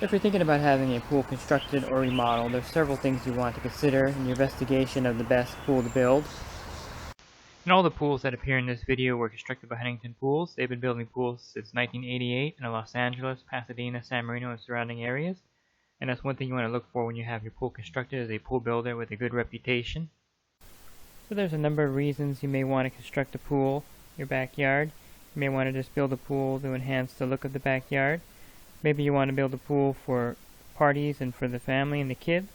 If you're thinking about having a pool constructed or remodeled, there's several things you want to consider in your investigation of the best pool to build. And all the pools that appear in this video were constructed by Huntington Pools. They've been building pools since 1988 in Los Angeles, Pasadena, San Marino, and surrounding areas. And that's one thing you want to look for when you have your pool constructed, as a pool builder with a good reputation. So there's a number of reasons you may want to construct a pool in your backyard. You may want to just build a pool to enhance the look of the backyard. Maybe you want to build a pool for parties and for the family and the kids.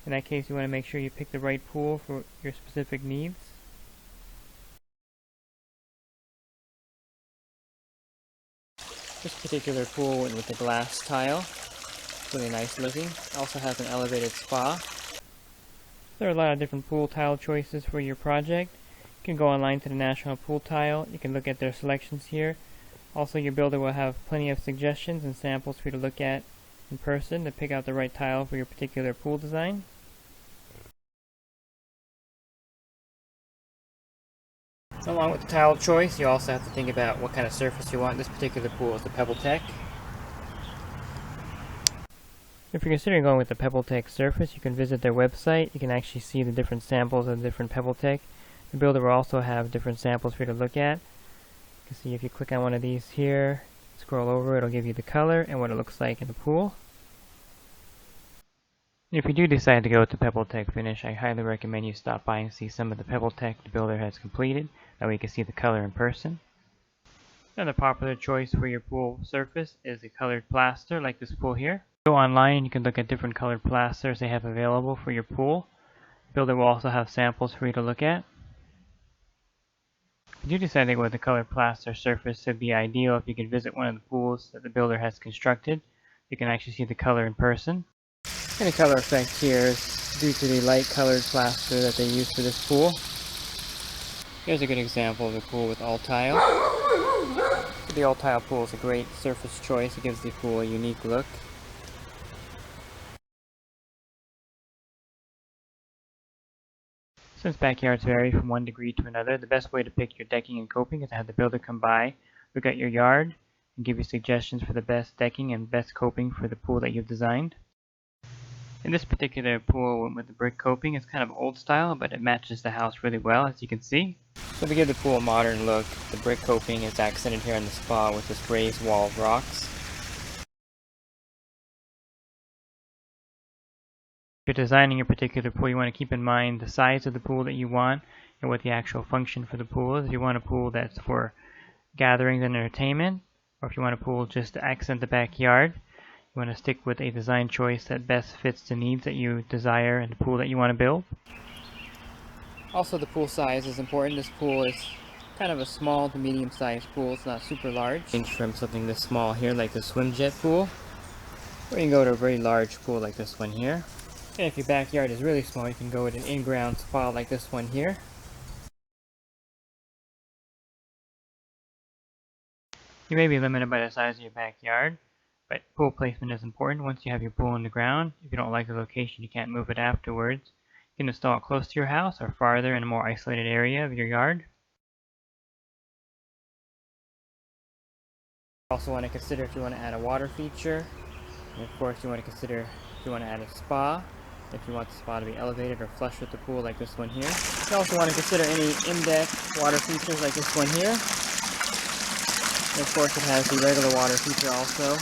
In that case, you want to make sure you pick the right pool for your specific needs. This particular pool went with the glass tile. Really nice looking. Also has an elevated spa. There are a lot of different pool tile choices for your project. You can go online to the National Pool Tile. You can look at their selections here. Also, your builder will have plenty of suggestions and samples for you to look at in person to pick out the right tile for your particular pool design. Along with the tile choice, you also have to think about what kind of surface you want. This particular pool is the PebbleTec. If you're considering going with the PebbleTec surface, you can visit their website. You can actually see the different samples of the different PebbleTec. The builder will also have different samples for you to look at. You can see if you click on one of these here, scroll over, it'll give you the color and what it looks like in the pool. If you do decide to go with the PebbleTec finish, I highly recommend you stop by and see some of the PebbleTec the builder has completed. That way you can see the color in person. Another popular choice for your pool surface is a colored plaster like this pool here. Go online and you can look at different colored plasters they have available for your pool. The builder will also have samples for you to look at. If you do decide to go with the colored plaster surface, it would be ideal if you could visit one of the pools that the builder has constructed. You can actually see the color in person. And the color effect here is due to the light colored plaster that they use for this pool. Here's a good example of a pool with all tile. The all tile pool is a great surface choice. It gives the pool a unique look. Since backyards vary from one degree to another, the best way to pick your decking and coping is to have the builder come by, look at your yard, and give you suggestions for the best decking and best coping for the pool that you've designed. In this particular pool with the brick coping, it's kind of old style, but it matches the house really well, as you can see. So to give the pool a modern look, the brick coping is accented here in the spa with this raised wall of rocks. If you're designing your particular pool, you want to keep in mind the size of the pool that you want and what the actual function for the pool is. If you want a pool that's for gatherings and entertainment, or if you want a pool just to accent the backyard, you want to stick with a design choice that best fits the needs that you desire and the pool that you want to build. Also, the pool size is important. This pool is kind of a small to medium sized pool. It's not super large. Range from something this small here like the swim jet pool, or you can go to a very large pool like this one here. And if your backyard is really small, you can go with an in-ground spa like this one here. You may be limited by the size of your backyard, but pool placement is important. Once you have your pool in the ground, if you don't like the location, you can't move it afterwards. You can install it close to your house or farther in a more isolated area of your yard. You also want to consider if you want to add a water feature. And of course, you want to consider if you want to add a spa. If you want the spa to be elevated or flush with the pool like this one here. You also want to consider any in-deck water features like this one here. And of course it has the regular water feature also.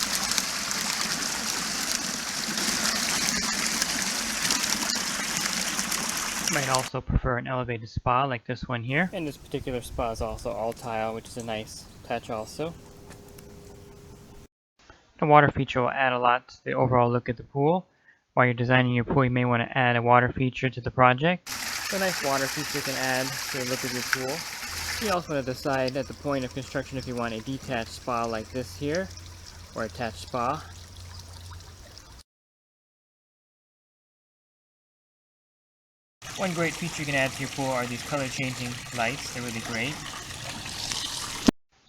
You might also prefer an elevated spa like this one here. And this particular spa is also all tile, which is a nice touch also. The water feature will add a lot to the overall look at the pool. While you're designing your pool, you may want to add a water feature to the project. So a nice water feature can add to the look of your pool. You also want to decide at the point of construction if you want a detached spa like this here, or attached spa. One great feature you can add to your pool are these color changing lights. They're really great.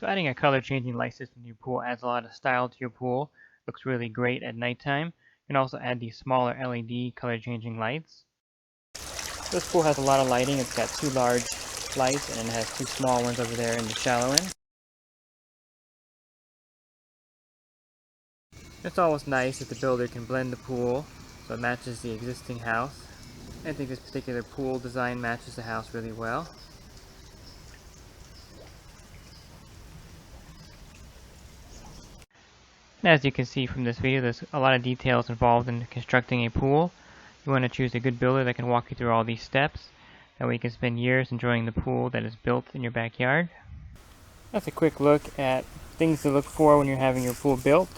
So adding a color changing light system to your pool adds a lot of style to your pool. Looks really great at nighttime. You can also add these smaller LED color changing lights. This pool has a lot of lighting. It's got two large lights and then it has two small ones over there in the shallow end. It's always nice that the builder can blend the pool so it matches the existing house. I think this particular pool design matches the house really well. And as you can see from this video, there's a lot of details involved in constructing a pool. You want to choose a good builder that can walk you through all these steps. That way you can spend years enjoying the pool that is built in your backyard. That's a quick look at things to look for when you're having your pool built.